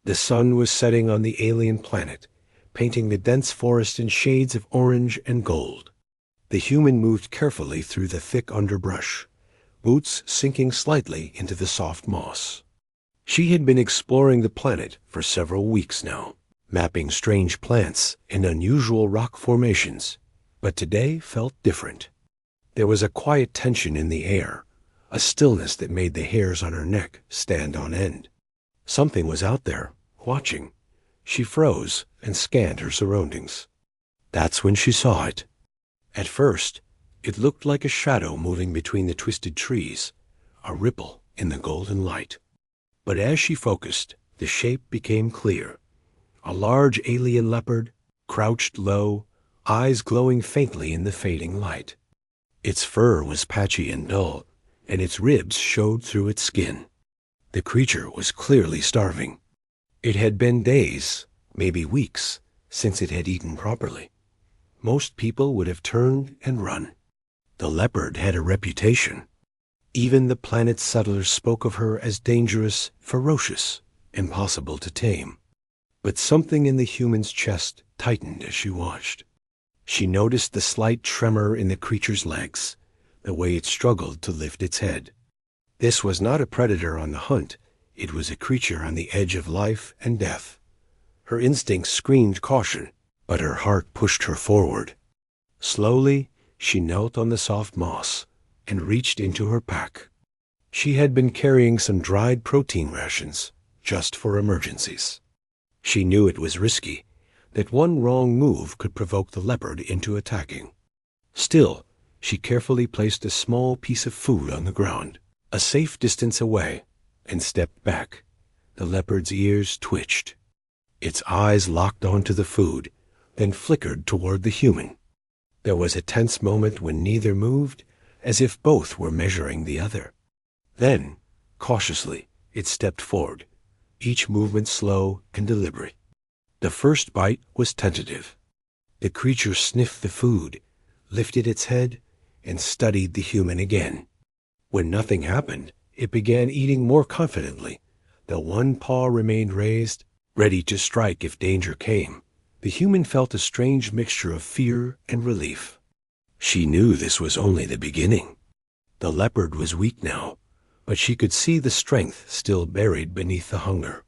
The sun was setting on the alien planet, painting the dense forest in shades of orange and gold. The human moved carefully through the thick underbrush, boots sinking slightly into the soft moss. She had been exploring the planet for several weeks now, mapping strange plants and unusual rock formations, but today felt different. There was a quiet tension in the air, a stillness that made the hairs on her neck stand on end. Something was out there, watching. She froze and scanned her surroundings. That's when she saw it. At first, it looked like a shadow moving between the twisted trees, a ripple in the golden light. But as she focused, the shape became clear. A large alien leopard, crouched low, eyes glowing faintly in the fading light. Its fur was patchy and dull, and its ribs showed through its skin. The creature was clearly starving. It had been days, maybe weeks, since it had eaten properly. Most people would have turned and run. The leopard had a reputation. Even the planet's settlers spoke of her as dangerous, ferocious, impossible to tame. But something in the human's chest tightened as she watched. She noticed the slight tremor in the creature's legs, the way it struggled to lift its head. This was not a predator on the hunt. It was a creature on the edge of life and death. Her instincts screamed caution, but her heart pushed her forward. Slowly, she knelt on the soft moss and reached into her pack. She had been carrying some dried protein rations, just for emergencies. She knew it was risky, that one wrong move could provoke the leopard into attacking. Still, she carefully placed a small piece of food on the ground, a safe distance away, and stepped back. The leopard's ears twitched. Its eyes locked onto the food, then flickered toward the human. There was a tense moment when neither moved, as if both were measuring the other. Then, cautiously, it stepped forward, each movement slow and deliberate. The first bite was tentative. The creature sniffed the food, lifted its head, and studied the human again. When nothing happened, it began eating more confidently. The one paw remained raised, ready to strike if danger came. The human felt a strange mixture of fear and relief. She knew this was only the beginning. The leopard was weak now, but she could see the strength still buried beneath the hunger.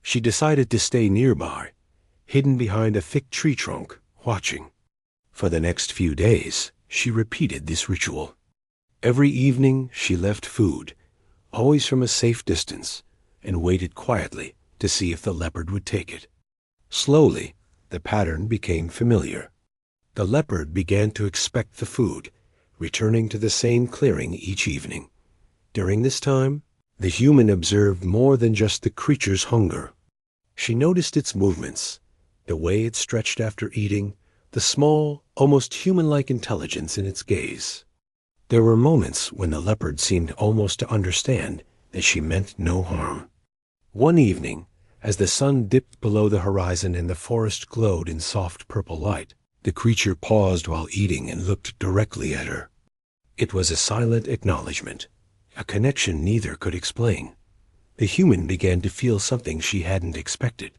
She decided to stay nearby, hidden behind a thick tree trunk, watching. For the next few days, she repeated this ritual. Every evening, she left food, always from a safe distance, and waited quietly to see if the leopard would take it. Slowly, the pattern became familiar. The leopard began to expect the food, returning to the same clearing each evening. During this time, the human observed more than just the creature's hunger. She noticed its movements, the way it stretched after eating, the small, almost human-like intelligence in its gaze. There were moments when the leopard seemed almost to understand that she meant no harm. One evening, as the sun dipped below the horizon and the forest glowed in soft purple light, the creature paused while eating and looked directly at her. It was a silent acknowledgement, a connection neither could explain. The human began to feel something she hadn't expected.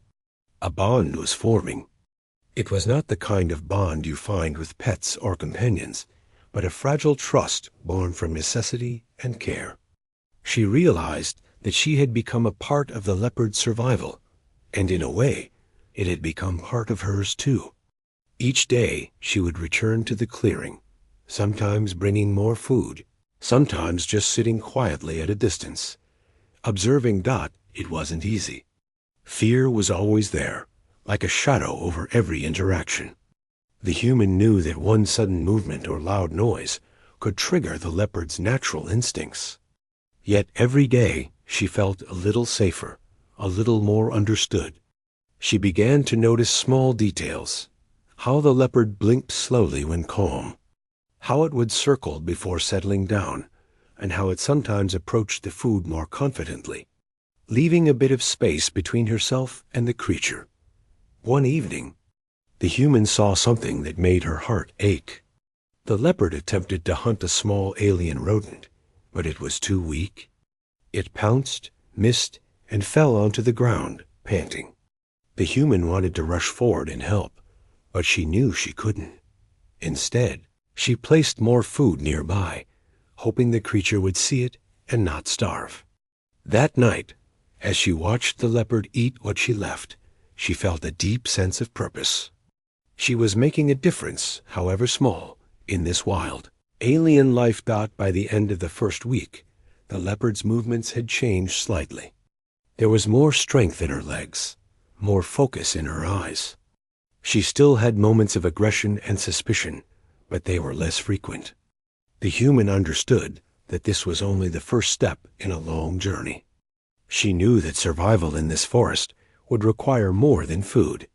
A bond was forming. It was not the kind of bond you find with pets or companions, but a fragile trust born from necessity and care. She realized that she had become a part of the leopard's survival, and in a way, it had become part of hers too. Each day, she would return to the clearing, sometimes bringing more food, sometimes just sitting quietly at a distance. Observing Dot, it wasn't easy. Fear was always there, like a shadow over every interaction. The human knew that one sudden movement or loud noise could trigger the leopard's natural instincts. Yet every day she felt a little safer, a little more understood. She began to notice small details, how the leopard blinked slowly when calm, how it would circle before settling down, and how it sometimes approached the food more confidently, leaving a bit of space between herself and the creature. One evening, the human saw something that made her heart ache. The leopard attempted to hunt a small alien rodent, but it was too weak. It pounced, missed, and fell onto the ground, panting. The human wanted to rush forward and help, but she knew she couldn't. Instead, she placed more food nearby, hoping the creature would see it and not starve. That night, as she watched the leopard eat what she left, she felt a deep sense of purpose. She was making a difference, however small, in this wild, alien life. By the end of the first week, the leopard's movements had changed slightly. There was more strength in her legs, more focus in her eyes. She still had moments of aggression and suspicion, but they were less frequent. The human understood that this was only the first step in a long journey. She knew that survival in this forest would require more than food.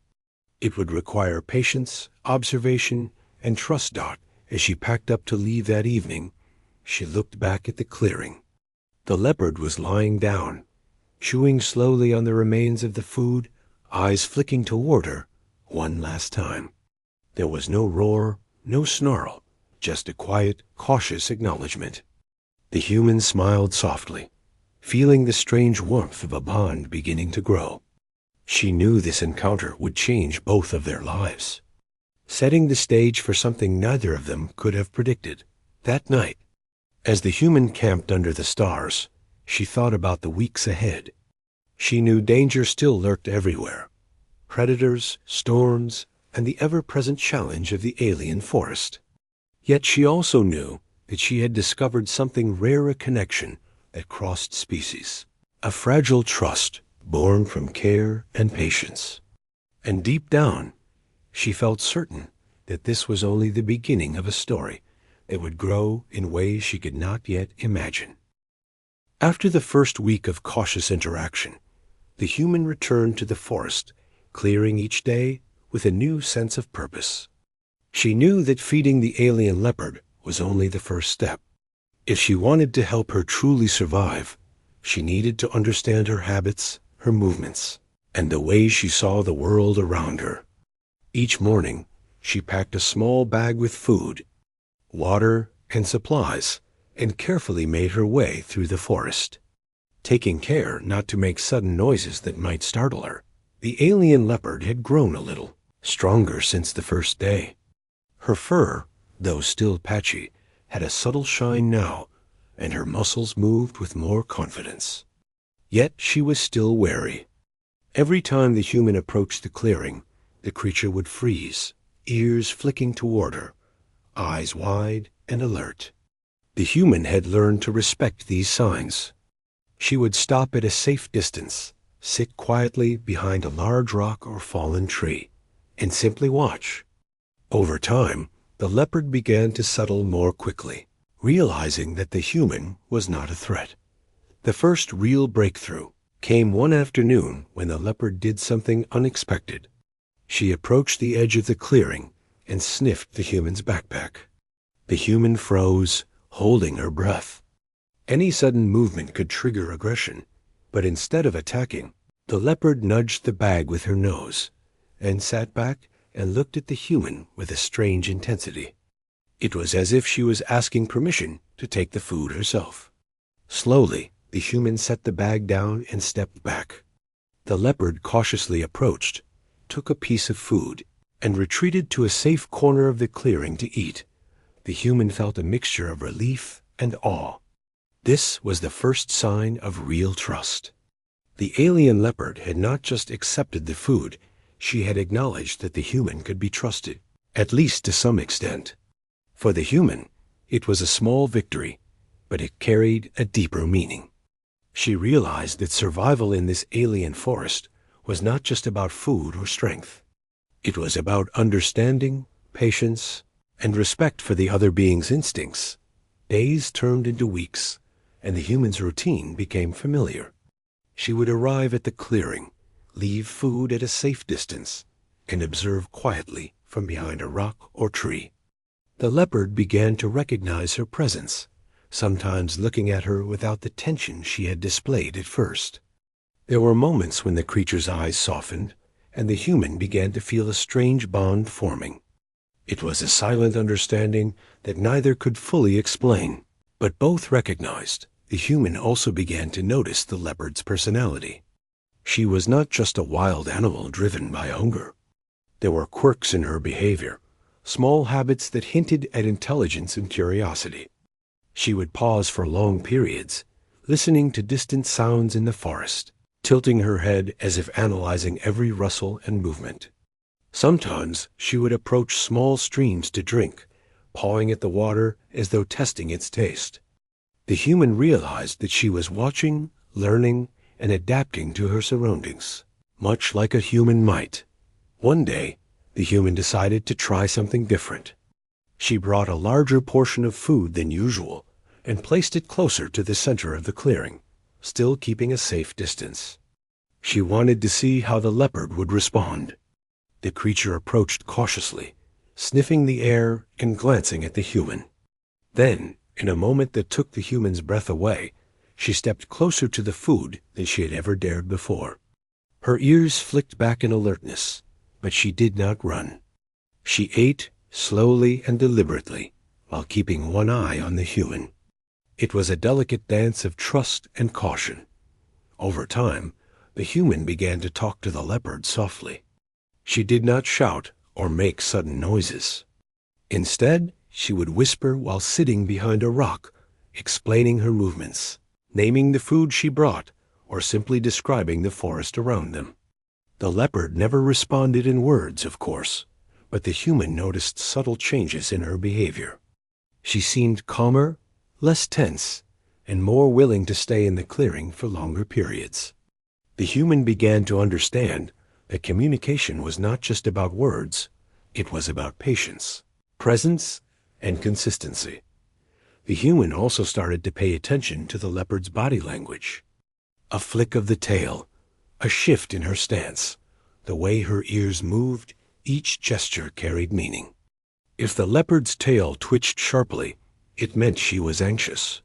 It would require patience, observation, and trust. As she packed up to leave that evening, she looked back at the clearing. The leopard was lying down, chewing slowly on the remains of the food, eyes flicking toward her one last time. There was no roar, no snarl, just a quiet, cautious acknowledgement. The human smiled softly, feeling the strange warmth of a bond beginning to grow. She knew this encounter would change both of their lives, setting the stage for something neither of them could have predicted. That night, as the human camped under the stars, she thought about the weeks ahead. She knew danger still lurked everywhere: predators, storms, and the ever-present challenge of the alien forest. Yet she also knew that she had discovered something rare, a connection that crossed species, a fragile trust born from care and patience. And deep down, she felt certain that this was only the beginning of a story that would grow in ways she could not yet imagine. After the first week of cautious interaction, the human returned to the forest, clearing each day with a new sense of purpose. She knew that feeding the alien leopard was only the first step. If she wanted to help her truly survive, she needed to understand her habits, her movements, and the way she saw the world around her. Each morning, she packed a small bag with food, water, and supplies, and carefully made her way through the forest, taking care not to make sudden noises that might startle her. The alien leopard had grown a little, stronger since the first day. Her fur, though still patchy, had a subtle shine now, and her muscles moved with more confidence. Yet she was still wary. Every time the human approached the clearing, the creature would freeze, ears flicking toward her, eyes wide and alert. The human had learned to respect these signs. She would stop at a safe distance, sit quietly behind a large rock or fallen tree, and simply watch. Over time, the leopard began to settle more quickly, realizing that the human was not a threat. The first real breakthrough came one afternoon when the leopard did something unexpected. She approached the edge of the clearing and sniffed the human's backpack. The human froze, holding her breath. Any sudden movement could trigger aggression, but instead of attacking, the leopard nudged the bag with her nose and sat back and looked at the human with a strange intensity. It was as if she was asking permission to take the food herself. Slowly, the human set the bag down and stepped back. The leopard cautiously approached, took a piece of food, and retreated to a safe corner of the clearing to eat. The human felt a mixture of relief and awe. This was the first sign of real trust. The alien leopard had not just accepted the food, she had acknowledged that the human could be trusted, at least to some extent. For the human, it was a small victory, but it carried a deeper meaning. She realized that survival in this alien forest was not just about food or strength. It was about understanding, patience, and respect for the other being's instincts. Days turned into weeks, and the human's routine became familiar. She would arrive at the clearing, leave food at a safe distance, and observe quietly from behind a rock or tree. The leopard began to recognize her presence, sometimes looking at her without the tension she had displayed at first. There were moments when the creature's eyes softened, and the human began to feel a strange bond forming. It was a silent understanding that neither could fully explain, but both recognized. The human also began to notice the leopard's personality. She was not just a wild animal driven by hunger. There were quirks in her behavior, small habits that hinted at intelligence and curiosity. She would pause for long periods, listening to distant sounds in the forest, tilting her head as if analyzing every rustle and movement. Sometimes she would approach small streams to drink, pawing at the water as though testing its taste. The human realized that she was watching, learning, and adapting to her surroundings, much like a human might. One day, the human decided to try something different. She brought a larger portion of food than usual and placed it closer to the center of the clearing, still keeping a safe distance. She wanted to see how the leopard would respond. The creature approached cautiously, sniffing the air and glancing at the human. Then, in a moment that took the human's breath away, she stepped closer to the food than she had ever dared before. Her ears flicked back in alertness, but she did not run. She ate slowly and deliberately, while keeping one eye on the human. It was a delicate dance of trust and caution. Over time, the human began to talk to the leopard softly. She did not shout or make sudden noises. Instead, she would whisper while sitting behind a rock, explaining her movements, naming the food she brought, or simply describing the forest around them. The leopard never responded in words, of course, but the human noticed subtle changes in her behavior. She seemed calmer, less tense, and more willing to stay in the clearing for longer periods. The human began to understand that communication was not just about words, it was about patience, presence, and consistency. The human also started to pay attention to the leopard's body language. A flick of the tail, a shift in her stance, the way her ears moved, each gesture carried meaning. If the leopard's tail twitched sharply, it meant she was anxious.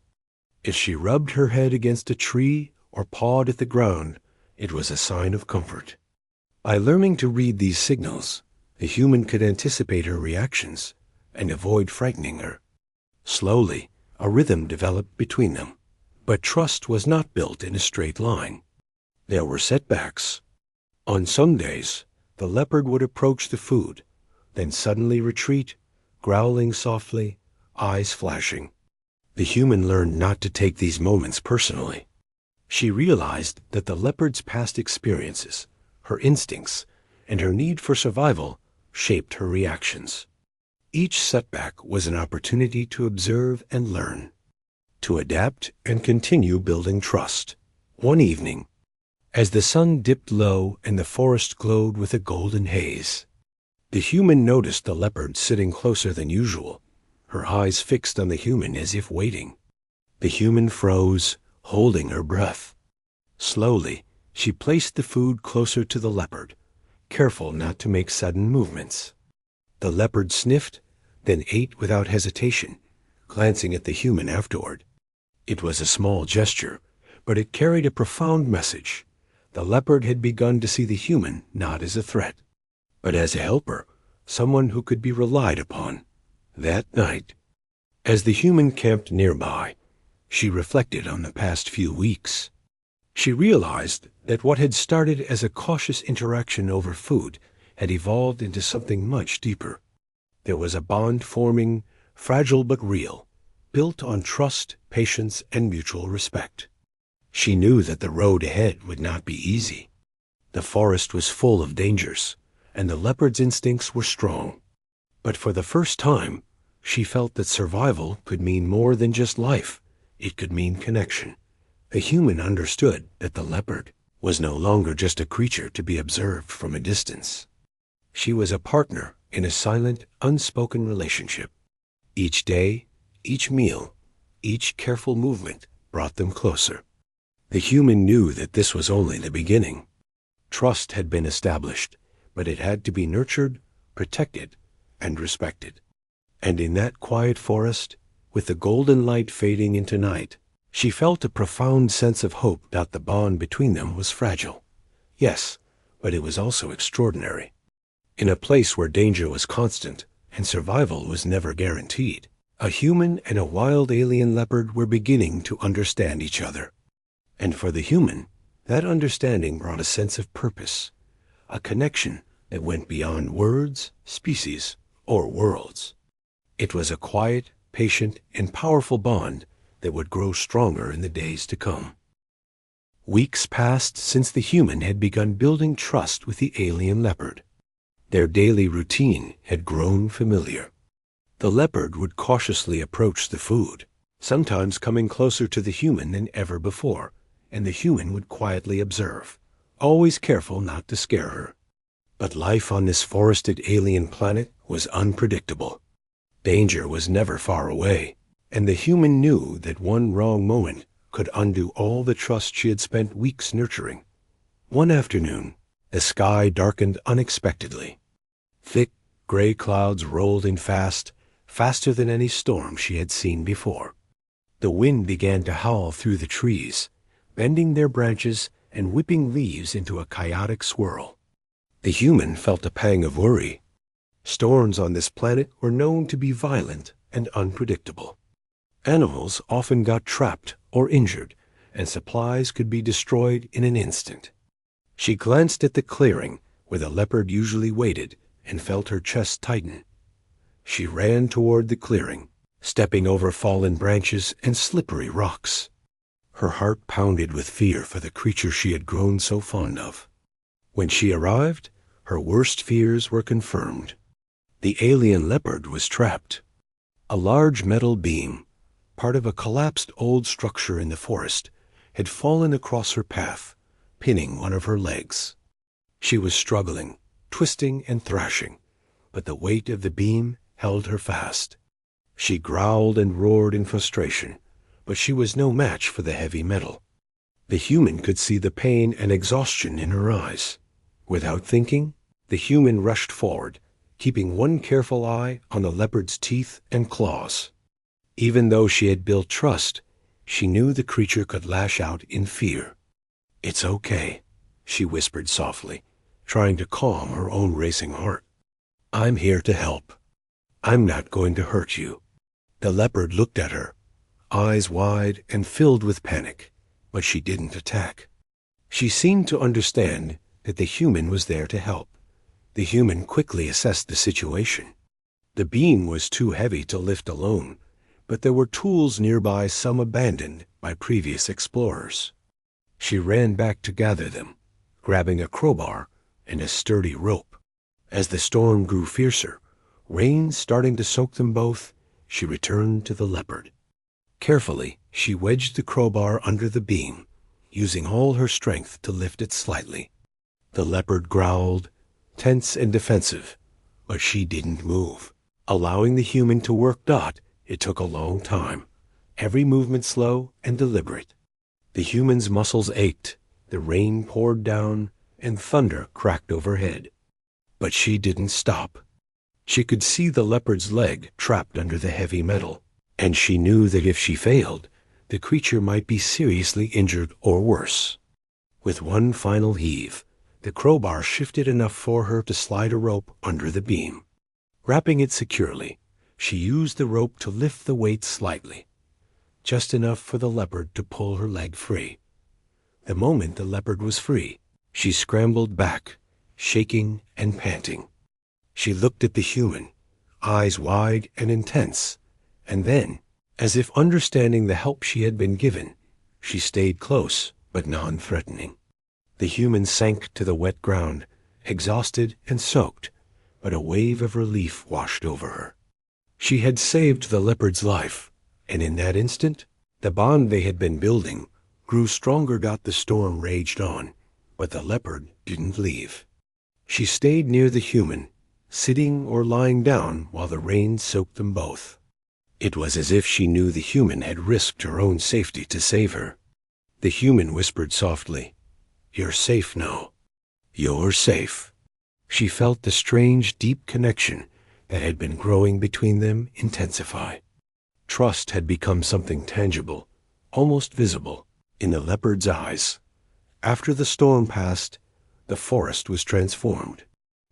If she rubbed her head against a tree or pawed at the ground, it was a sign of comfort. By learning to read these signals, the human could anticipate her reactions and avoid frightening her. Slowly, a rhythm developed between them, but trust was not built in a straight line. There were setbacks. On some days, the leopard would approach the food, then suddenly retreat, growling softly, eyes flashing. The human learned not to take these moments personally. She realized that the leopard's past experiences, her instincts, and her need for survival shaped her reactions. Each setback was an opportunity to observe and learn, to adapt and continue building trust. One evening, as the sun dipped low and the forest glowed with a golden haze, the human noticed the leopard sitting closer than usual, her eyes fixed on the human as if waiting. The human froze, holding her breath. Slowly, she placed the food closer to the leopard, careful not to make sudden movements. The leopard sniffed, then ate without hesitation, glancing at the human afterward. It was a small gesture, but it carried a profound message. The leopard had begun to see the human not as a threat, but as a helper, someone who could be relied upon. That night, as the human camped nearby, she reflected on the past few weeks. She realized that what had started as a cautious interaction over food had evolved into something much deeper. There was a bond forming, fragile but real, built on trust, patience, and mutual respect. She knew that the road ahead would not be easy. The forest was full of dangers, and the leopard's instincts were strong. But for the first time, she felt that survival could mean more than just life. It could mean connection. The human understood that the leopard was no longer just a creature to be observed from a distance. She was a partner in a silent, unspoken relationship. Each day, each meal, each careful movement brought them closer. The human knew that this was only the beginning. Trust had been established, but it had to be nurtured, protected, and respected. And in that quiet forest, with the golden light fading into night, she felt a profound sense of hope that the bond between them was fragile. Yes, but it was also extraordinary. In a place where danger was constant and survival was never guaranteed, a human and a wild alien leopard were beginning to understand each other. And for the human, That understanding brought a sense of purpose, a connection that went beyond words, species, or worlds. It was a quiet, patient, and powerful bond that would grow stronger in the days to come. Weeks passed since the human had begun building trust with the alien leopard. Their daily routine had grown familiar. The leopard would cautiously approach the food, sometimes coming closer to the human than ever before, and the human would quietly observe, always careful not to scare her. But life on this forested alien planet was unpredictable. Danger was never far away, and the human knew that one wrong moment could undo all the trust she had spent weeks nurturing. One afternoon, the sky darkened unexpectedly. Thick, gray clouds rolled in fast, faster than any storm she had seen before. The wind began to howl through the trees, bending their branches and whipping leaves into a chaotic swirl. The human felt a pang of worry. Storms on this planet were known to be violent and unpredictable. Animals often got trapped or injured, and supplies could be destroyed in an instant. She glanced at the clearing where the leopard usually waited and felt her chest tighten. She ran toward the clearing, stepping over fallen branches and slippery rocks. Her heart pounded with fear for the creature she had grown so fond of. When she arrived, her worst fears were confirmed. The alien leopard was trapped. A large metal beam, part of a collapsed old structure in the forest, had fallen across her path, pinning one of her legs. She was struggling, twisting and thrashing, but the weight of the beam held her fast. She growled and roared in frustration, but she was no match for the heavy metal. The human could see the pain and exhaustion in her eyes. Without thinking, the human rushed forward, keeping one careful eye on the leopard's teeth and claws. Even though she had built trust, she knew the creature could lash out in fear. "It's okay," she whispered softly, trying to calm her own racing heart. "I'm here to help. I'm not going to hurt you." The leopard looked at her, eyes wide and filled with panic, but she didn't attack. She seemed to understand that the human was there to help. The human quickly assessed the situation. The beam was too heavy to lift alone, but there were tools nearby, some abandoned by previous explorers. She ran back to gather them, grabbing a crowbar and a sturdy rope. As the storm grew fiercer, rain starting to soak them both, she returned to the leopard. Carefully, she wedged the crowbar under the beam, using all her strength to lift it slightly. The leopard growled, tense and defensive, but she didn't move. Allowing the human to work. It took a long time, every movement slow and deliberate. The human's muscles ached, the rain poured down, and thunder cracked overhead. But she didn't stop. She could see the leopard's leg trapped under the heavy metal, and she knew that if she failed, the creature might be seriously injured or worse. With one final heave, the crowbar shifted enough for her to slide a rope under the beam. Wrapping it securely, she used the rope to lift the weight slightly, just enough for the leopard to pull her leg free. The moment the leopard was free, she scrambled back, shaking and panting. She looked at the human, eyes wide and intense, and then, as if understanding the help she had been given, she stayed close but non-threatening. The human sank to the wet ground, exhausted and soaked, but a wave of relief washed over her. She had saved the leopard's life, and in that instant, the bond they had been building grew stronger. The storm raged on, but the leopard didn't leave. She stayed near the human, sitting or lying down while the rain soaked them both. It was as if she knew the human had risked her own safety to save her. The human whispered softly, "You're safe now. You're safe." She felt the strange, deep connection that had been growing between them intensify. Trust had become something tangible, almost visible, in the leopard's eyes. After the storm passed, the forest was transformed.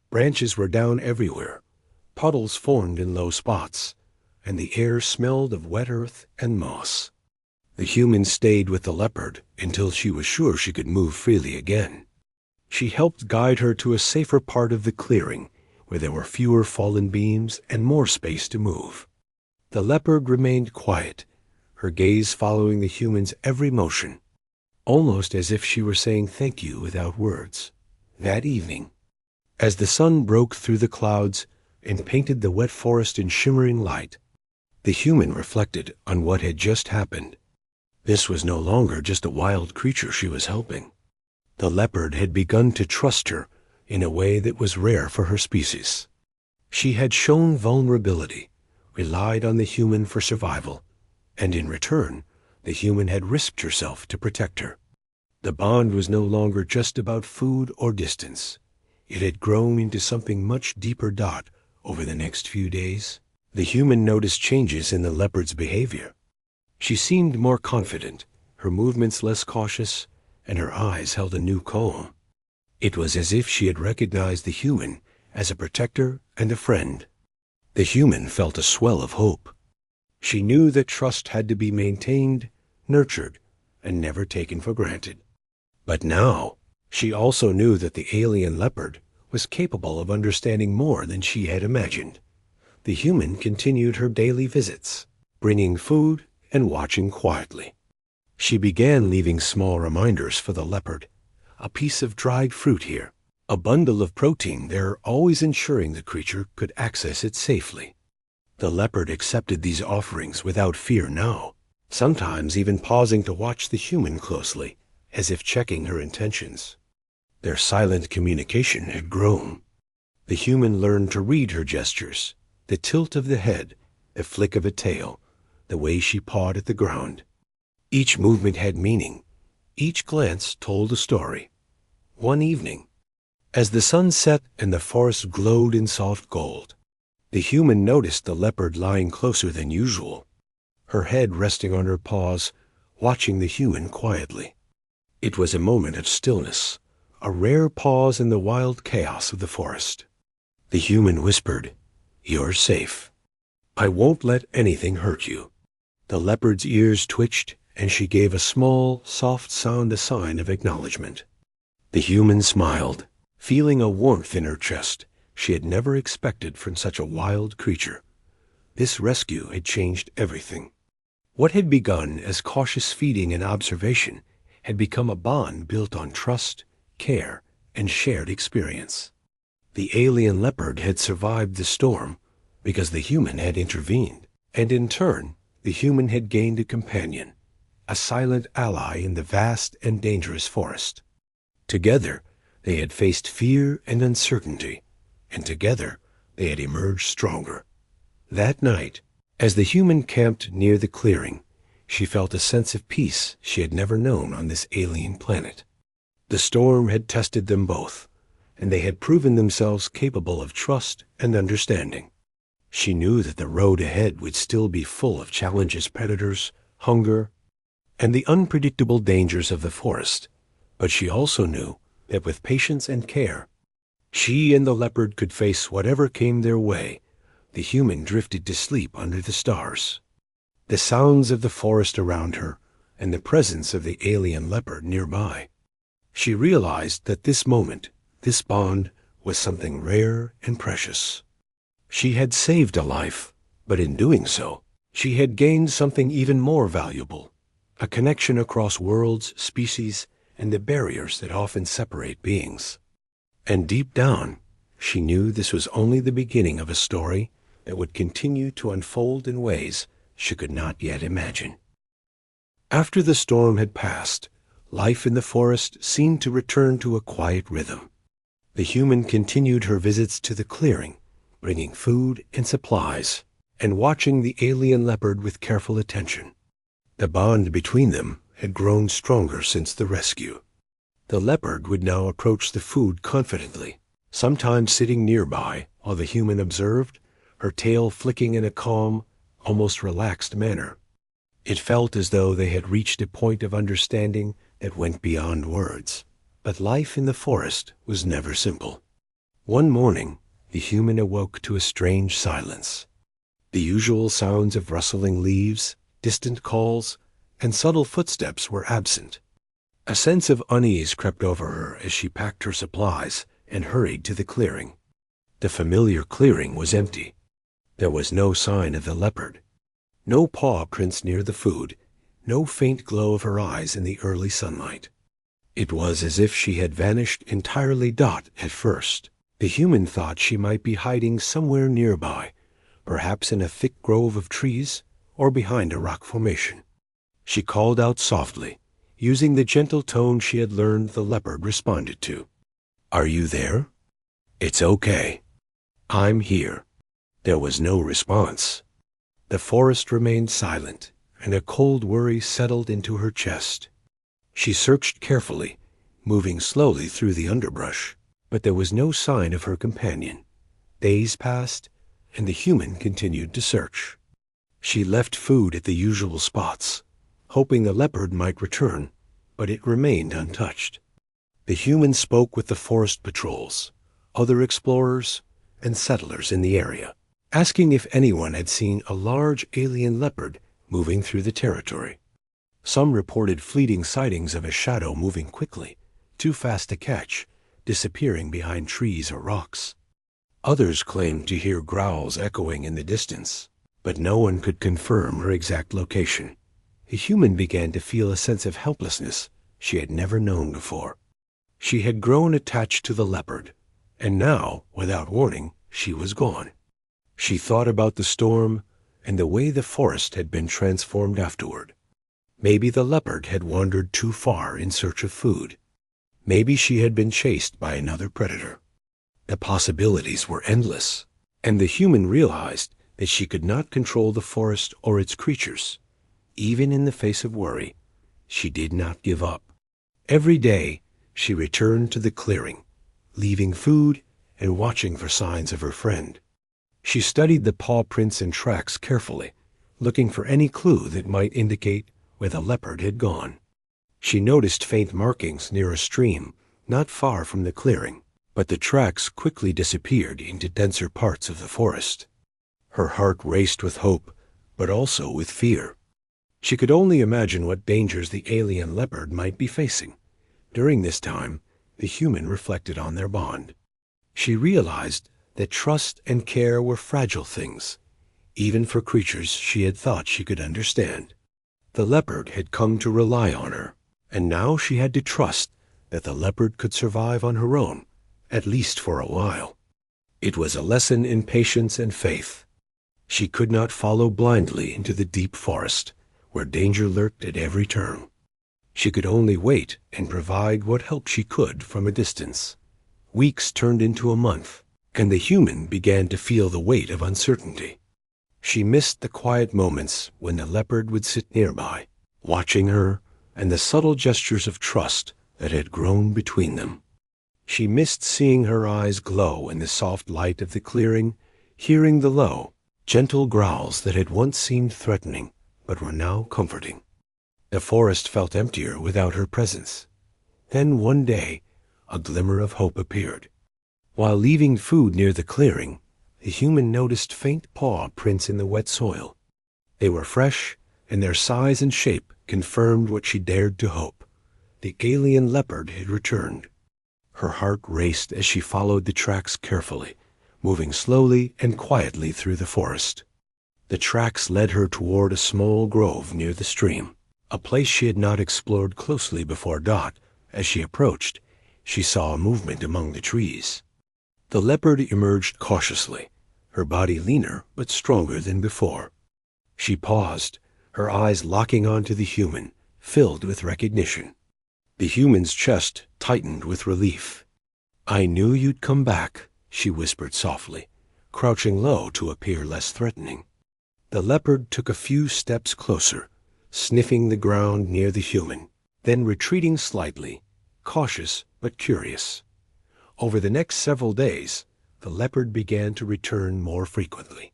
Branches were down everywhere, puddles formed in low spots, and the air smelled of wet earth and moss. The human stayed with the leopard until she was sure she could move freely again. She helped guide her to a safer part of the clearing, where there were fewer fallen beams and more space to move. The leopard remained quiet, her gaze following the human's every motion, almost as if she were saying thank you without words. That evening, as the sun broke through the clouds and painted the wet forest in shimmering light, the human reflected on what had just happened. This was no longer just a wild creature she was helping. The leopard had begun to trust her in a way that was rare for her species. She had shown vulnerability, relied on the human for survival, and in return, the human had risked herself to protect her. The bond was no longer just about food or distance. It had grown into something much deeper. Over the next few days, the human noticed changes in the leopard's behavior. She seemed more confident, her movements less cautious, and her eyes held a new calm. It was as if she had recognized the human as a protector and a friend. The human felt a swell of hope. She knew that trust had to be maintained, nurtured, and never taken for granted. But now, she also knew that the alien leopard was capable of understanding more than she had imagined. The human continued her daily visits, bringing food and watching quietly. She began leaving small reminders for the leopard, a piece of dried fruit here, a bundle of protein there, always ensuring the creature could access it safely. The leopard accepted these offerings without fear now, sometimes even pausing to watch the human closely, as if checking her intentions. Their silent communication had grown. The human learned to read her gestures, the tilt of the head, the flick of a tail, the way she pawed at the ground. Each movement had meaning. Each glance told a story. One evening, as the sun set and the forest glowed in soft gold, the human noticed the leopard lying closer than usual, her head resting on her paws, watching the human quietly. It was a moment of stillness, a rare pause in the wild chaos of the forest. The human whispered, "You're safe. I won't let anything hurt you." The leopard's ears twitched, and she gave a small, soft sound, a sign of acknowledgement. The human smiled, feeling a warmth in her chest she had never expected from such a wild creature. This rescue had changed everything. What had begun as cautious feeding and observation had become a bond built on trust, care, and shared experience. The alien leopard had survived the storm because the human had intervened, and in turn, the human had gained a companion, a silent ally in the vast and dangerous forest. Together, they had faced fear and uncertainty, and together they had emerged stronger. That night, as the human camped near the clearing, she felt a sense of peace she had never known on this alien planet. The storm had tested them both, and they had proven themselves capable of trust and understanding. She knew that the road ahead would still be full of challenges, predators, hunger, and the unpredictable dangers of the forest, but she also knew that with patience and care, she and the leopard could face whatever came their way. The human drifted to sleep under the stars. The sounds of the forest around her and the presence of the alien leopard nearby. She realized that this moment, this bond, was something rare and precious. She had saved a life, but in doing so, she had gained something even more valuable, a connection across worlds, species, and the barriers that often separate beings. And deep down, she knew this was only the beginning of a story that would continue to unfold in ways she could not yet imagine. After the storm had passed, life in the forest seemed to return to a quiet rhythm. The human continued her visits to the clearing, bringing food and supplies, and watching the alien leopard with careful attention. The bond between them had grown stronger since the rescue. The leopard would now approach the food confidently, sometimes sitting nearby while the human observed, her tail flicking in a calm, almost relaxed manner. It felt as though they had reached a point of understanding that went beyond words. But life in the forest was never simple. One morning, the human awoke to a strange silence. The usual sounds of rustling leaves, distant calls, and subtle footsteps were absent. A sense of unease crept over her as she packed her supplies and hurried to the clearing. The familiar clearing was empty. There was no sign of the leopard. No paw prints near the food, no faint glow of her eyes in the early sunlight. It was as if she had vanished entirely. At first, the human thought she might be hiding somewhere nearby, perhaps in a thick grove of trees or behind a rock formation. She called out softly, using the gentle tone she had learned the leopard responded to. "Are you there?" "It's okay. I'm here." There was no response. The forest remained silent, and a cold worry settled into her chest. She searched carefully, moving slowly through the underbrush, but there was no sign of her companion. Days passed, and the human continued to search. She left food at the usual spots, hoping the leopard might return, but it remained untouched. The human spoke with the forest patrols, other explorers, and settlers in the area, asking if anyone had seen a large alien leopard moving through the territory. Some reported fleeting sightings of a shadow moving quickly, too fast to catch, disappearing behind trees or rocks. Others claimed to hear growls echoing in the distance, but no one could confirm her exact location. The human began to feel a sense of helplessness she had never known before. She had grown attached to the leopard, and now, without warning, she was gone. She thought about the storm and the way the forest had been transformed afterward. Maybe the leopard had wandered too far in search of food. Maybe she had been chased by another predator. The possibilities were endless, and the human realized that she could not control the forest or its creatures. Even in the face of worry, she did not give up. Every day, she returned to the clearing, leaving food and watching for signs of her friend. She studied the paw prints and tracks carefully, looking for any clue that might indicate where the leopard had gone. She noticed faint markings near a stream not far from the clearing, but the tracks quickly disappeared into denser parts of the forest. Her heart raced with hope, but also with fear. She could only imagine what dangers the alien leopard might be facing. During this time, the human reflected on their bond. She realized that trust and care were fragile things, even for creatures she had thought she could understand. The leopard had come to rely on her, and now she had to trust that the leopard could survive on her own, at least for a while. It was a lesson in patience and faith. She could not follow blindly into the deep forest, where danger lurked at every turn. She could only wait and provide what help she could from a distance. Weeks turned into a month, and the human began to feel the weight of uncertainty. She missed the quiet moments when the leopard would sit nearby, watching her, and the subtle gestures of trust that had grown between them. She missed seeing her eyes glow in the soft light of the clearing, hearing the low, gentle growls that had once seemed threatening, but were now comforting. The forest felt emptier without her presence. Then one day, a glimmer of hope appeared. While leaving food near the clearing, the human noticed faint paw prints in the wet soil. They were fresh, and their size and shape confirmed what she dared to hope. The alien leopard had returned. Her heart raced as she followed the tracks carefully, moving slowly and quietly through the forest. The tracks led her toward a small grove near the stream, a place she had not explored closely before. As she approached, she saw a movement among the trees. The leopard emerged cautiously, her body leaner but stronger than before. She paused, her eyes locking onto the human, filled with recognition. The human's chest tightened with relief. "I knew you'd come back," she whispered softly, crouching low to appear less threatening. The leopard took a few steps closer, sniffing the ground near the human, then retreating slightly, cautious but curious. Over the next several days, the leopard began to return more frequently.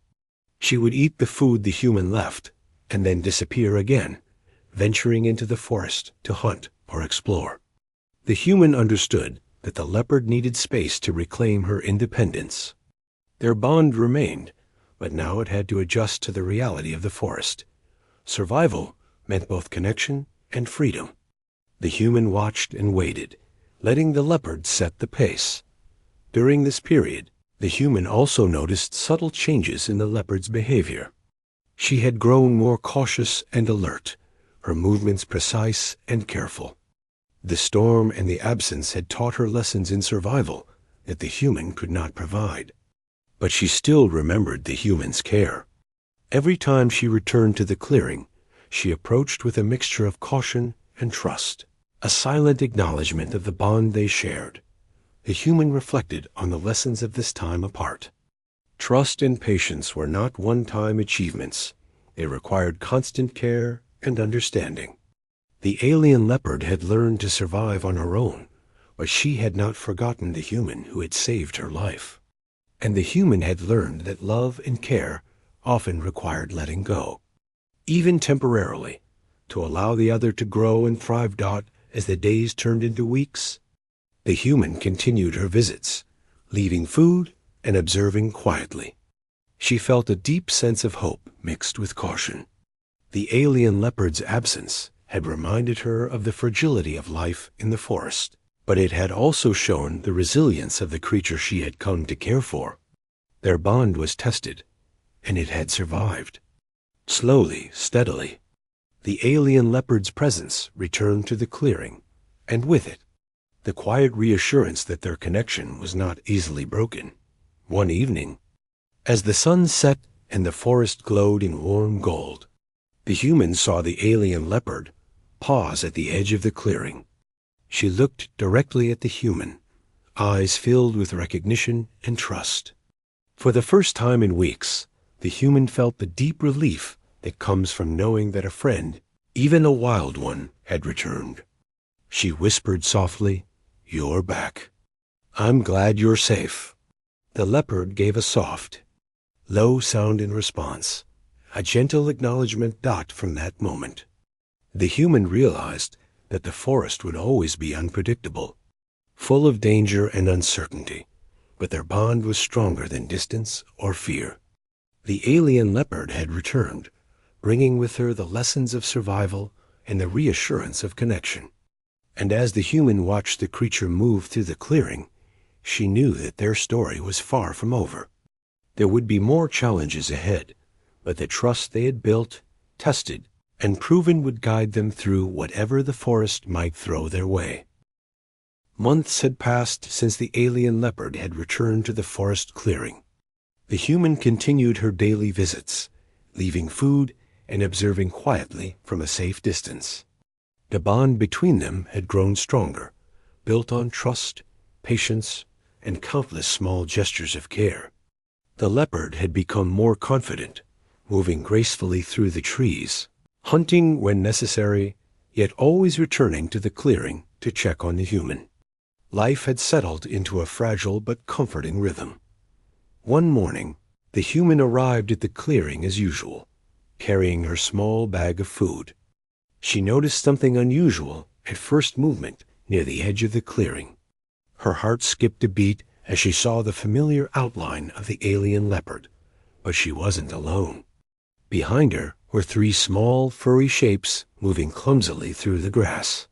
She would eat the food the human left, and then disappear again, venturing into the forest to hunt or explore. The human understood that the leopard needed space to reclaim her independence. Their bond remained, but now it had to adjust to the reality of the forest. Survival meant both connection and freedom. The human watched and waited, letting the leopard set the pace. During this period, the human also noticed subtle changes in the leopard's behavior. She had grown more cautious and alert, her movements precise and careful. The storm and the absence had taught her lessons in survival that the human could not provide. But she still remembered the human's care. Every time she returned to the clearing, she approached with a mixture of caution and trust, a silent acknowledgement of the bond they shared. The human reflected on the lessons of this time apart. Trust and patience were not one-time achievements. They required constant care and understanding. The alien leopard had learned to survive on her own, but she had not forgotten the human who had saved her life. And the human had learned that love and care often required letting go, even temporarily, to allow the other to grow and thrive. As the days turned into weeks, the human continued her visits, leaving food and observing quietly. She felt a deep sense of hope mixed with caution. The alien leopard's absence had reminded her of the fragility of life in the forest, but it had also shown the resilience of the creature she had come to care for. Their bond was tested, and it had survived. Slowly, steadily, the alien leopard's presence returned to the clearing, and with it, the quiet reassurance that their connection was not easily broken. One evening, as the sun set and the forest glowed in warm gold, the human saw the alien leopard pause at the edge of the clearing. She looked directly at the human, eyes filled with recognition and trust. For the first time in weeks, the human felt the deep relief that comes from knowing that a friend, even a wild one, had returned. She whispered softly, "You're back. I'm glad you're safe." The leopard gave a soft, low sound in response, a gentle acknowledgement. From that moment, the human realized that the forest would always be unpredictable, full of danger and uncertainty, but their bond was stronger than distance or fear. The alien leopard had returned, bringing with her the lessons of survival and the reassurance of connection. And as the human watched the creature move through the clearing, she knew that their story was far from over. There would be more challenges ahead, but the trust they had built, tested, and proven would guide them through whatever the forest might throw their way. Months had passed since the alien leopard had returned to the forest clearing. The human continued her daily visits, leaving food and observing quietly from a safe distance. The bond between them had grown stronger, built on trust, patience, and countless small gestures of care. The leopard had become more confident, moving gracefully through the trees, hunting when necessary, yet always returning to the clearing to check on the human. Life had settled into a fragile but comforting rhythm. One morning, the human arrived at the clearing as usual, carrying her small bag of food. She noticed something unusual at first movement near the edge of the clearing. Her heart skipped a beat as she saw the familiar outline of the alien leopard, but she wasn't alone. Behind her were three small, furry shapes moving clumsily through the grass.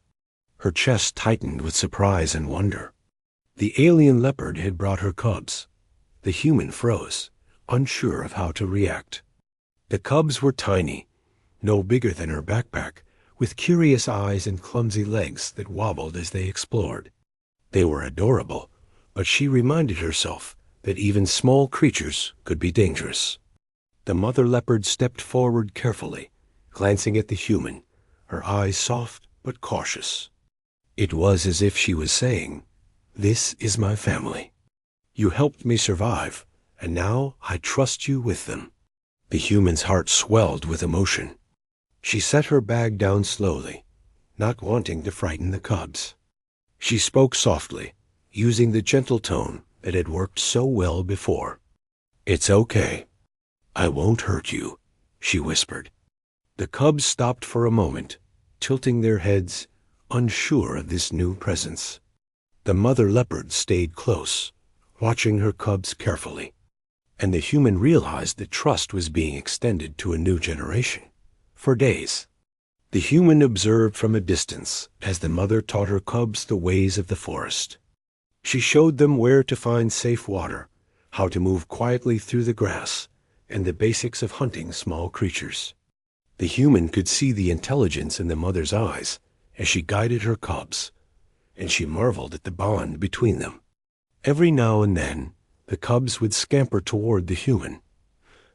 Her chest tightened with surprise and wonder. The alien leopard had brought her cubs. The human froze, unsure of how to react. The cubs were tiny, no bigger than her backpack, with curious eyes and clumsy legs that wobbled as they explored. They were adorable, but she reminded herself that even small creatures could be dangerous. The mother leopard stepped forward carefully, glancing at the human, her eyes soft but cautious. It was as if she was saying, "This is my family. You helped me survive, and now I trust you with them." The human's heart swelled with emotion. She set her bag down slowly, not wanting to frighten the cubs. She spoke softly, using the gentle tone that had worked so well before. "It's okay. I won't hurt you," she whispered. The cubs stopped for a moment, tilting their heads, unsure of this new presence. The mother leopard stayed close, watching her cubs carefully, and the human realized that trust was being extended to a new generation. For days, The human observed from a distance as the mother taught her cubs the ways of the forest. She showed them where to find safe water, how to move quietly through the grass, and the basics of hunting small creatures. The human could see the intelligence in the mother's eyes as she guided her cubs, and she marveled at the bond between them. Every now and then, the cubs would scamper toward the human,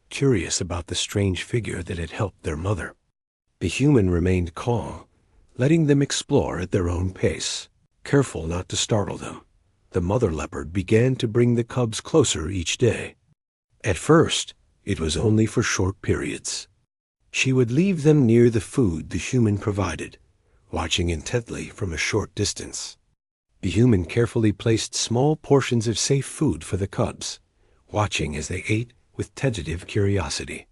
curious about the strange figure that had helped their mother. The human remained calm, letting them explore at their own pace, careful not to startle them. The mother leopard began to bring the cubs closer each day. At first, it was only for short periods. She would leave them near the food the human provided, watching intently from a short distance. The human carefully placed small portions of safe food for the cubs, watching as they ate with tentative curiosity.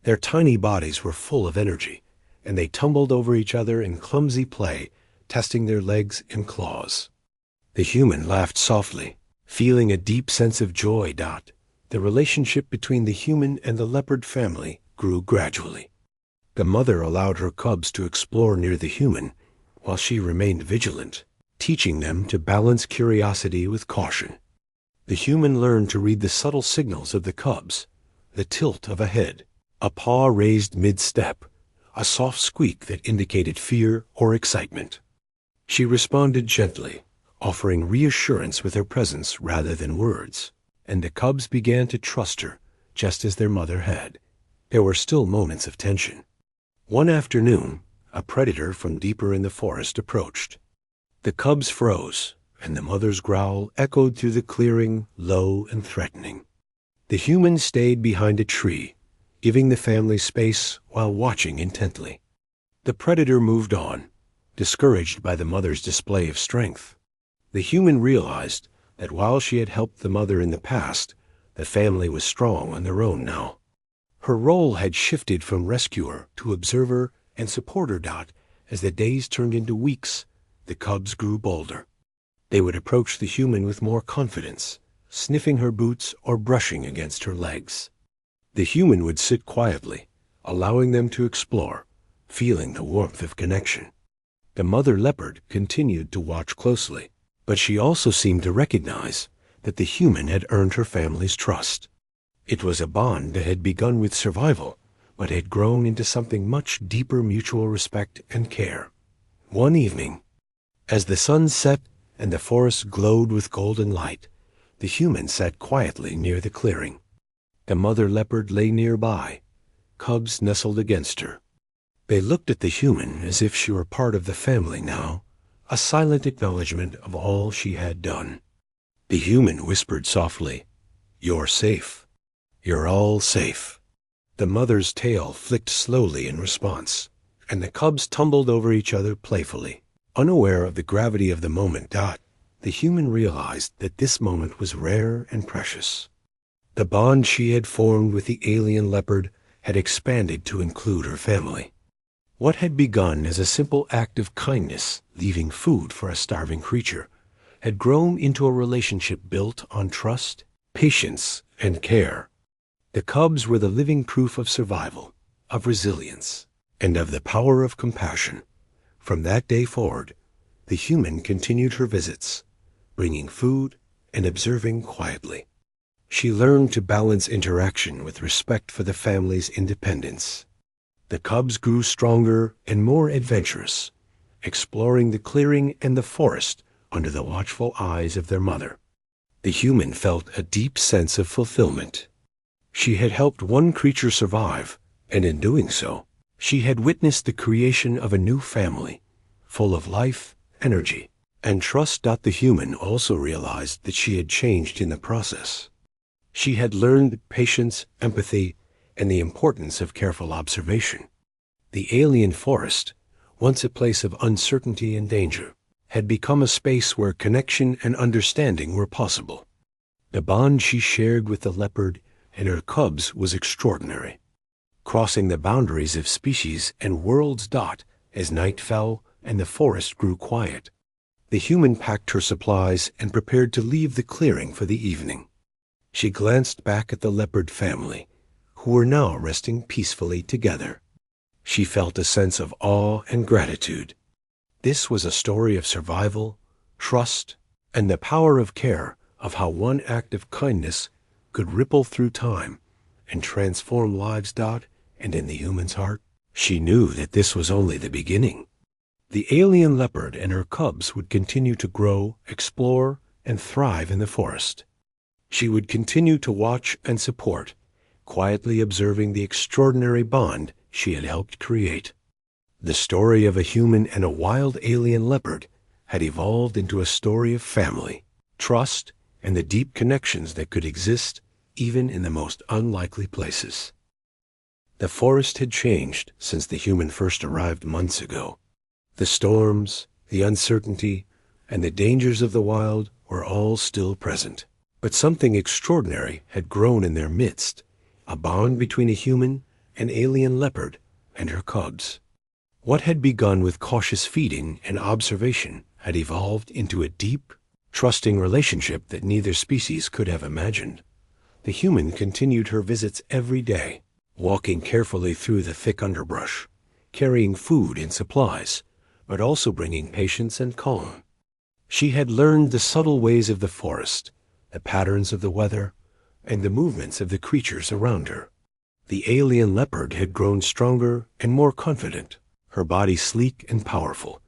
Their tiny bodies were full of energy, and they tumbled over each other in clumsy play, testing their legs and claws. The human laughed softly, feeling a deep sense of joy. The relationship between the human and the leopard family grew gradually. The mother allowed her cubs to explore near the human, while she remained vigilant, teaching them to balance curiosity with caution. The human learned to read the subtle signals of the cubs, the tilt of a head, a paw raised mid-step, a soft squeak that indicated fear or excitement. She responded gently, offering reassurance with her presence rather than words, and the cubs began to trust her, just as their mother had. There were still moments of tension. One afternoon, a predator from deeper in the forest approached. The cubs froze, and the mother's growl echoed through the clearing, low and threatening. The human stayed behind a tree, giving the family space while watching intently. The predator moved on, discouraged by the mother's display of strength. The human realized that while she had helped the mother in the past, the family was strong on their own now. Her role had shifted from rescuer to observer and supporter. As the days turned into weeks, the cubs grew bolder. They would approach the human with more confidence, sniffing her boots or brushing against her legs. The human would sit quietly, allowing them to explore, feeling the warmth of connection. The mother leopard continued to watch closely, but she also seemed to recognize that the human had earned her family's trust. It was a bond that had begun with survival, but had grown into something much deeper: mutual respect and care. One evening, as the sun set and the forest glowed with golden light, the human sat quietly near the clearing. The mother leopard lay nearby, cubs nestled against her. They looked at the human as if she were part of the family now, a silent acknowledgement of all she had done. The human whispered softly, "You're safe. You're all safe." The mother's tail flicked slowly in response, and the cubs tumbled over each other playfully. Unaware of the gravity of the moment, the human realized that this moment was rare and precious. The bond she had formed with the alien leopard had expanded to include her family. What had begun as a simple act of kindness, leaving food for a starving creature, had grown into a relationship built on trust, patience, and care. The cubs were the living proof of survival, of resilience, and of the power of compassion. From that day forward, the human continued her visits, bringing food and observing quietly. She learned to balance interaction with respect for the family's independence. The cubs grew stronger and more adventurous, exploring the clearing and the forest under the watchful eyes of their mother. The human felt a deep sense of fulfillment. She had helped one creature survive, and in doing so, she had witnessed the creation of a new family, full of life, energy, and trust. The human also realized that she had changed in the process. She had learned patience, empathy, and the importance of careful observation. The alien forest, once a place of uncertainty and danger, had become a space where connection and understanding were possible. The bond she shared with the leopard and her cubs was extraordinary, crossing the boundaries of species and worlds. As night fell and the forest grew quiet, the human packed her supplies and prepared to leave the clearing for the evening. She glanced back at the leopard family, who were now resting peacefully together. She felt a sense of awe and gratitude. This was a story of survival, trust, and the power of care, of how one act of kindness could ripple through time and transform lives. And in the human's heart, she knew that this was only the beginning. The alien leopard and her cubs would continue to grow, explore, and thrive in the forest. She would continue to watch and support, quietly observing the extraordinary bond she had helped create. The story of a human and a wild alien leopard had evolved into a story of family, trust, and the deep connections that could exist even in the most unlikely places. The forest had changed since the human first arrived months ago. The storms, the uncertainty, and the dangers of the wild were all still present. But something extraordinary had grown in their midst, a bond between a human and alien leopard and her cubs. What had begun with cautious feeding and observation had evolved into a deep, trusting relationship that neither species could have imagined. The human continued her visits every day, walking carefully through the thick underbrush, carrying food and supplies, but also bringing patience and calm. She had learned the subtle ways of the forest, the patterns of the weather, and the movements of the creatures around her. The alien leopard had grown stronger and more confident, her body sleek and powerful,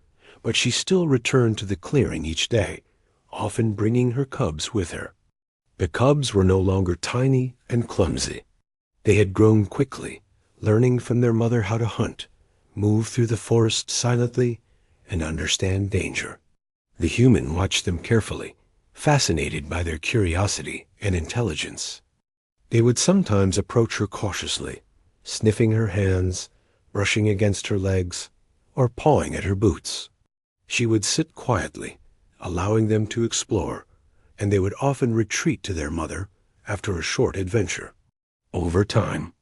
but she still returned to the clearing each day, often bringing her cubs with her. The cubs were no longer tiny and clumsy. They had grown quickly, learning from their mother how to hunt, move through the forest silently, and understand danger. The human watched them carefully, fascinated by their curiosity and intelligence. They would sometimes approach her cautiously, sniffing her hands, brushing against her legs, or pawing at her boots. She would sit quietly, allowing them to explore, and they would often retreat to their mother after a short adventure. Over time,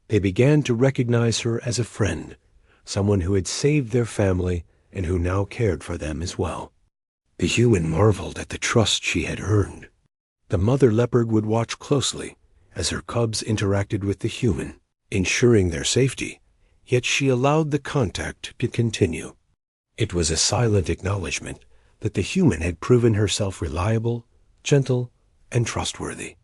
they began to recognize her as a friend, someone who had saved their family and who now cared for them as well. The human marveled at the trust she had earned. The mother leopard would watch closely as her cubs interacted with the human, ensuring their safety, yet she allowed the contact to continue. It was a silent acknowledgement that the human had proven herself reliable, gentle, and trustworthy.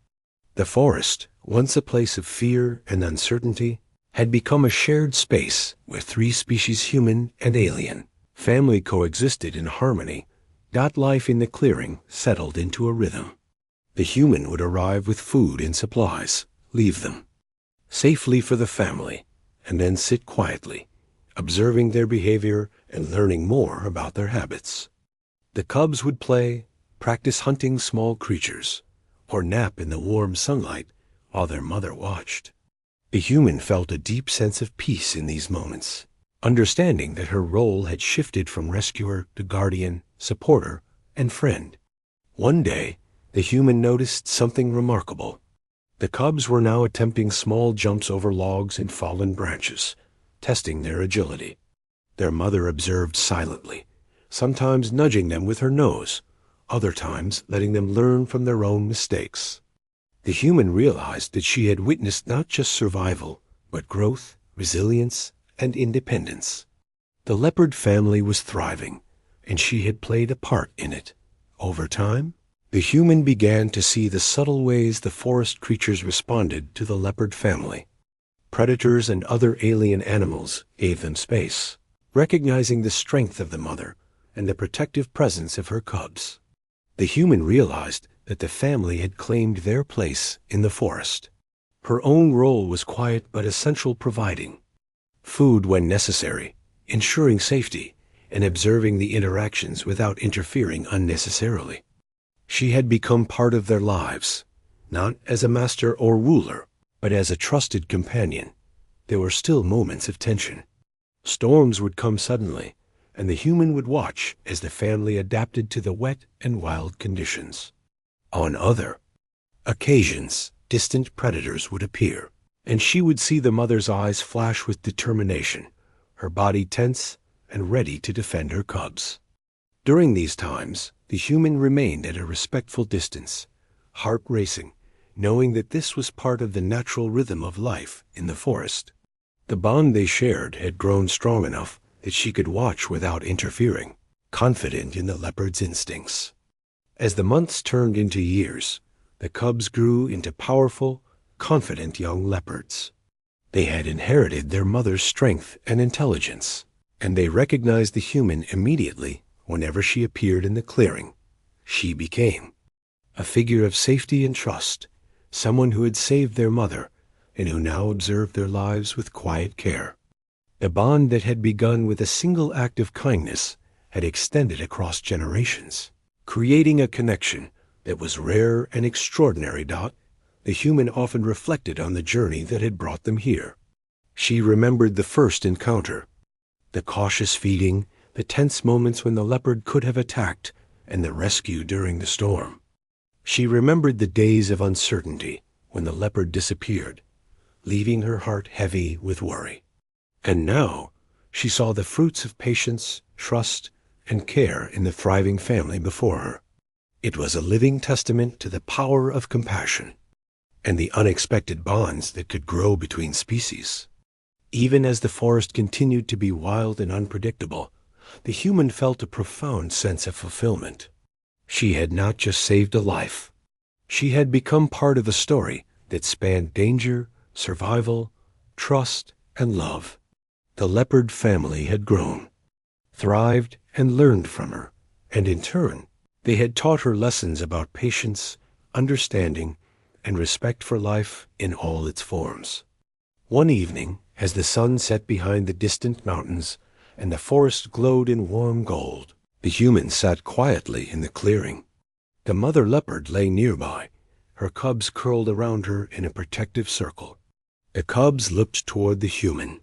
The forest, once a place of fear and uncertainty, had become a shared space where three species, human and alien, family coexisted in harmony. Life in the clearing settled into a rhythm. The human would arrive with food and supplies, leave them safely for the family, and then sit quietly, observing their behavior and learning more about their habits. The cubs would play, practice hunting small creatures, or nap in the warm sunlight while their mother watched. The human felt a deep sense of peace in these moments, understanding that her role had shifted from rescuer to guardian, supporter, and friend. One day, the human noticed something remarkable. The cubs were now attempting small jumps over logs and fallen branches, testing their agility. Their mother observed silently, sometimes nudging them with her nose, other times letting them learn from their own mistakes. The human realized that she had witnessed not just survival, but growth, resilience, and independence. The leopard family was thriving, and she had played a part in it. Over time, the human began to see the subtle ways the forest creatures responded to the leopard family. Predators and other alien animals gave them space, recognizing the strength of the mother and the protective presence of her cubs. The human realized that the family had claimed their place in the forest. Her own role was quiet but essential, providing food when necessary, ensuring safety, and observing the interactions without interfering unnecessarily. She had become part of their lives, not as a master or ruler, but as a trusted companion. There were still moments of tension. Storms would come suddenly, and the human would watch as the family adapted to the wet and wild conditions. On other occasions, distant predators would appear, and she would see the mother's eyes flash with determination, her body tense and ready to defend her cubs. During these times, the human remained at a respectful distance, heart racing, knowing that this was part of the natural rhythm of life in the forest. The bond they shared had grown strong enough that she could watch without interfering, confident in the leopard's instincts. As the months turned into years, the cubs grew into powerful, confident young leopards. They had inherited their mother's strength and intelligence, and they recognized the human immediately whenever she appeared in the clearing. She became a figure of safety and trust, someone who had saved their mother and who now observed their lives with quiet care. The bond that had begun with a single act of kindness had extended across generations, creating a connection that was rare and extraordinary. The human often reflected on the journey that had brought them here. She remembered the first encounter, the cautious feeding, the tense moments when the leopard could have attacked, and the rescue during the storm. She remembered the days of uncertainty when the leopard disappeared, leaving her heart heavy with worry. And now she saw the fruits of patience, trust, and care in the thriving family before her. It was a living testament to the power of compassion and the unexpected bonds that could grow between species. Even as the forest continued to be wild and unpredictable, the human felt a profound sense of fulfillment. She had not just saved a life. She had become part of a story that spanned danger, survival, trust, and love. The leopard family had grown, thrived, and learned from her, and in turn, they had taught her lessons about patience, understanding, and respect for life in all its forms. One evening, as the sun set behind the distant mountains and the forest glowed in warm gold, the human sat quietly in the clearing. The mother leopard lay nearby, her cubs curled around her in a protective circle. The cubs looked toward the human,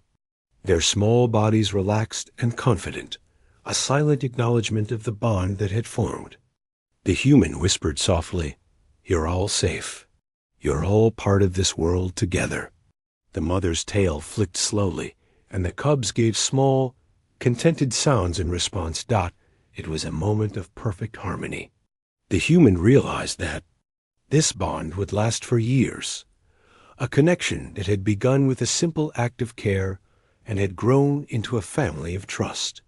their small bodies relaxed and confident, a silent acknowledgement of the bond that had formed. The human whispered softly, "You're all safe. You're all part of this world together." The mother's tail flicked slowly, and the cubs gave small, contented sounds in response. It was a moment of perfect harmony. The human realized that this bond would last for years, a connection that had begun with a simple act of care and had grown into a family of trust.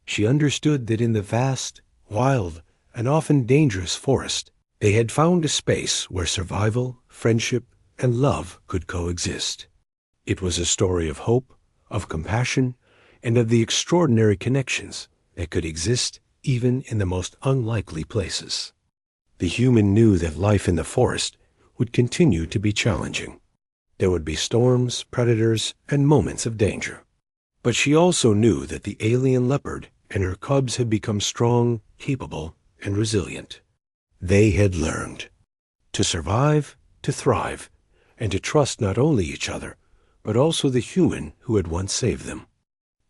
She understood that in the vast, wild, and often dangerous forest, they had found a space where survival, friendship, and love could coexist. It was a story of hope, of compassion, and of the extraordinary connections that could exist even in the most unlikely places. The human knew that life in the forest would continue to be challenging. There would be storms, predators, and moments of danger. But she also knew that the alien leopard and her cubs had become strong, capable, and resilient. They had learned to survive, to thrive, and to trust not only each other, but also the human who had once saved them.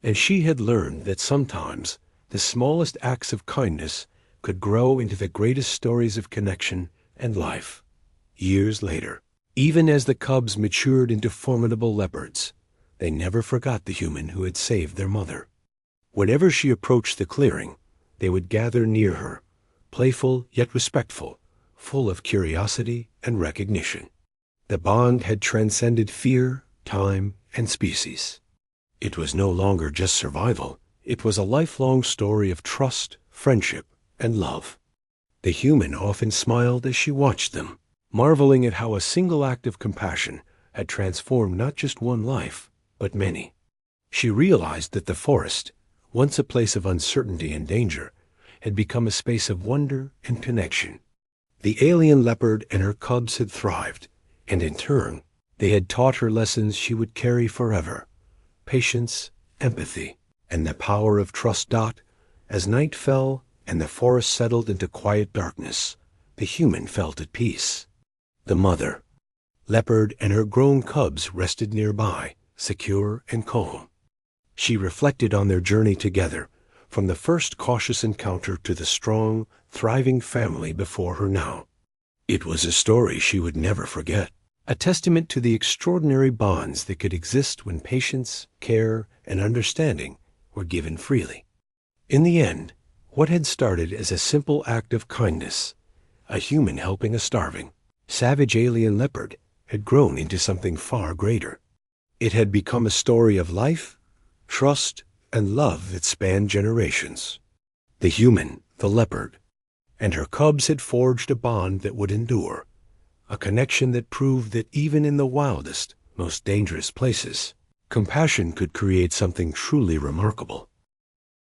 And she had learned that sometimes the smallest acts of kindness could grow into the greatest stories of connection and life. Years later, even as the cubs matured into formidable leopards, they never forgot the human who had saved their mother. Whenever she approached the clearing, they would gather near her, playful yet respectful, full of curiosity and recognition. The bond had transcended fear, time, and species. It was no longer just survival. It was a lifelong story of trust, friendship, and love. The human often smiled as she watched them, marveling at how a single act of compassion had transformed not just one life, but many. She realized that the forest, once a place of uncertainty and danger, had become a space of wonder and connection. The alien leopard and her cubs had thrived, and in turn, they had taught her lessons she would carry forever: patience, empathy, and the power of trust. As night fell and the forest settled into quiet darkness, the human felt at peace. The mother leopard and her grown cubs rested nearby, secure and calm. She reflected on their journey together, from the first cautious encounter to the strong, thriving family before her now. It was a story she would never forget, a testament to the extraordinary bonds that could exist when patience, care, and understanding were given freely. In the end, what had started as a simple act of kindness, a human helping a starving, savage alien leopard, had grown into something far greater. It had become a story of life, trust, and love that spanned generations. The human, the leopard, and her cubs had forged a bond that would endure, a connection that proved that even in the wildest, most dangerous places, compassion could create something truly remarkable.